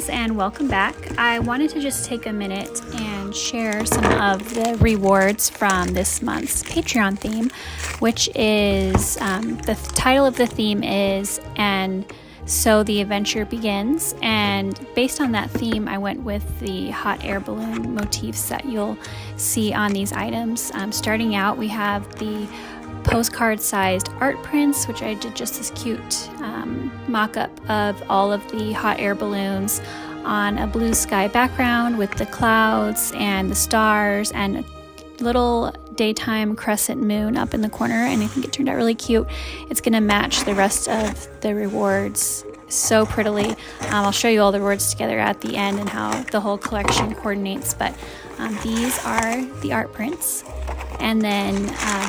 friends, and welcome back. I wanted to just take a minute and share some of the rewards from this month's Patreon theme, which is the title of the theme is "And So the Adventure Begins." And based on that theme, I went with the hot air balloon motifs that you'll see on these items. Starting out, we have the postcard-sized art prints, which I did just this cute mock-up of all of the hot air balloons on a blue sky background with the clouds and the stars and a little daytime crescent moon up in the corner, and I think it turned out really cute. It's going to match the rest of the rewards so prettily. I'll show you all the rewards together at the end and how the whole collection coordinates, but these are the art prints. And then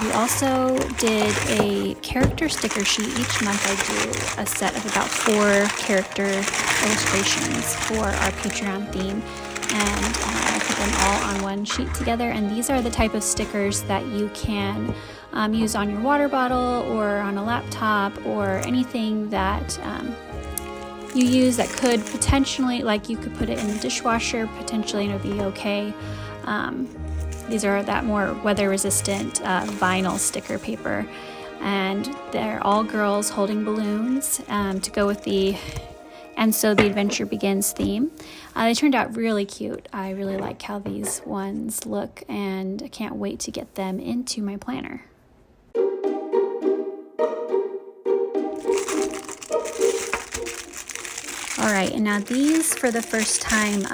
we also did a character sticker sheet. Each month I do a set of about 4 character illustrations for our Patreon theme, and I put them all on one sheet together. And these are the type of stickers that you can use on your water bottle or on a laptop or anything that you use that could potentially, like you could put it in the dishwasher potentially and it would be okay. These are that more weather-resistant vinyl sticker paper, and they're all girls holding balloons to go with the "And So the Adventure Begins" theme. They turned out really cute. I really like how these ones look, and I can't wait to get them into my planner. All right, and now these, for the first time,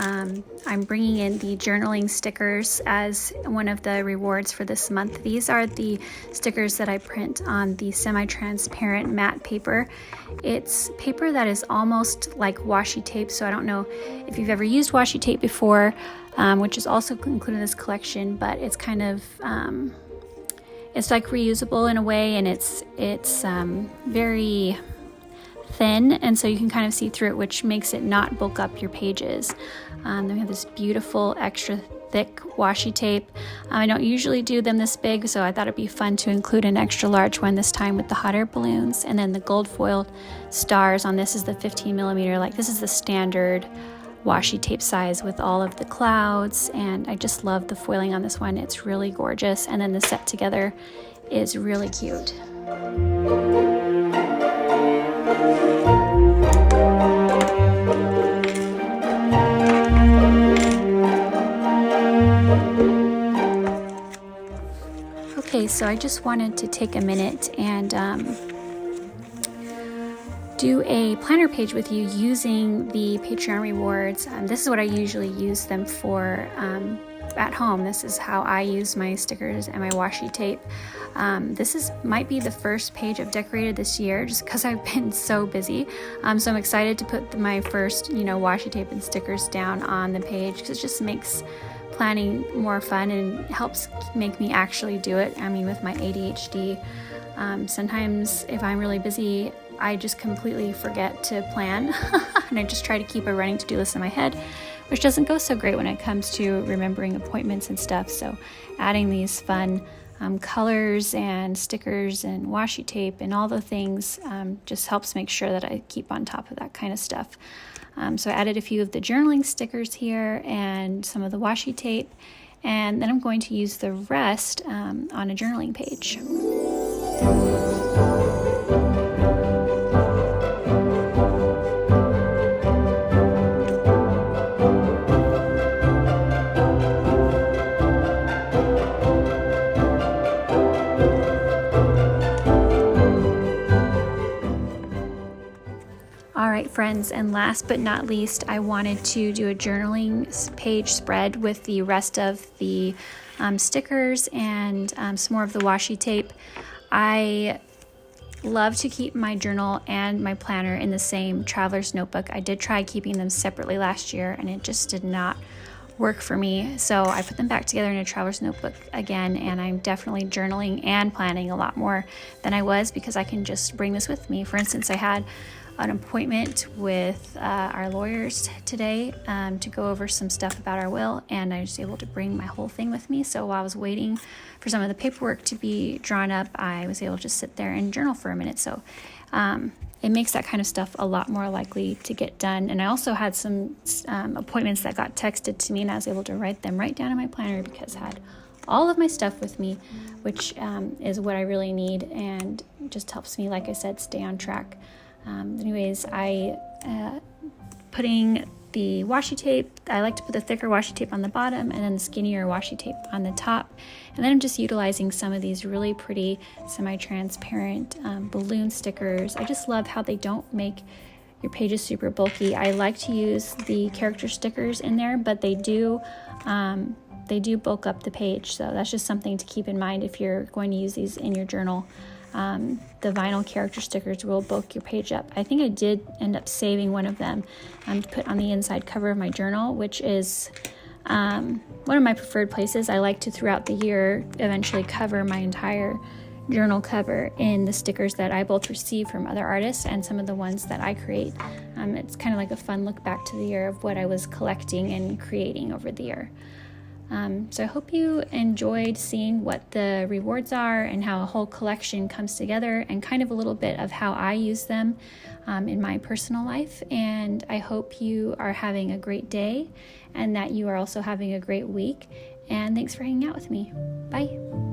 I'm bringing in the journaling stickers as one of the rewards for this month. These are the stickers that I print on the semi-transparent matte paper. It's paper that is almost like washi tape, so I don't know if you've ever used washi tape before, which is also included in this collection, but it's kind of, it's like reusable in a way, and it's very thin, and so you can kind of see through it, which makes it not bulk up your pages. Then we have this beautiful extra thick washi tape. I don't usually do them this big, so I thought it'd be fun to include an extra large one this time with the hot air balloons. And then the gold foiled stars on this is the 15 millimeter. Like, this is the standard washi tape size with all of the clouds, and I just love the foiling on this one. It's really gorgeous, and then the set together is really cute. Okay, so I just wanted to take a minute and do a planner page with you using the Patreon rewards. This is what I usually use them for at home. This is how I use my stickers and my washi tape. This might be the first page I've decorated this year, just because I've been so busy. So I'm excited to put my first, washi tape and stickers down on the page, because it just makes planning more fun and helps make me actually do it. I mean, with my ADHD, sometimes if I'm really busy, I just completely forget to plan and I just try to keep a running to-do list in my head, which doesn't go so great when it comes to remembering appointments and stuff. So adding these fun colors and stickers and washi tape and all the things just helps make sure that I keep on top of that kind of stuff. So I added a few of the journaling stickers here and some of the washi tape, and then I'm going to use the rest on a journaling page. All right, friends, and last but not least, I wanted to do a journaling page spread with the rest of the stickers and some more of the washi tape. I love to keep my journal and my planner in the same traveler's notebook. I did try keeping them separately last year, and it just did not work for me. So I put them back together in a traveler's notebook again, and I'm definitely journaling and planning a lot more than I was, because I can just bring this with me. For instance, I had an appointment with our lawyers today to go over some stuff about our will, and I was able to bring my whole thing with me. So while I was waiting for some of the paperwork to be drawn up, I was able to just sit there and journal for a minute. So it makes that kind of stuff a lot more likely to get done. And I also had some appointments that got texted to me, and I was able to write them right down in my planner because I had all of my stuff with me, which is what I really need, and just helps me, like I said, stay on track. Anyways, putting the washi tape, I like to put the thicker washi tape on the bottom and then the skinnier washi tape on the top. And then I'm just utilizing some of these really pretty semi-transparent balloon stickers. I just love how they don't make your pages super bulky. I like to use the character stickers in there, but they do bulk up the page. So that's just something to keep in mind if you're going to use these in your journal. The vinyl character stickers will bulk your page up. I think I did end up saving one of them to put on the inside cover of my journal, which is one of my preferred places. I like to, throughout the year, eventually cover my entire journal cover in the stickers that I both receive from other artists and some of the ones that I create. It's kind of like a fun look back to the year of what I was collecting and creating over the year. So I hope you enjoyed seeing what the rewards are and how a whole collection comes together, and kind of a little bit of how I use them in my personal life. And I hope you are having a great day and that you are also having a great week. And thanks for hanging out with me. Bye.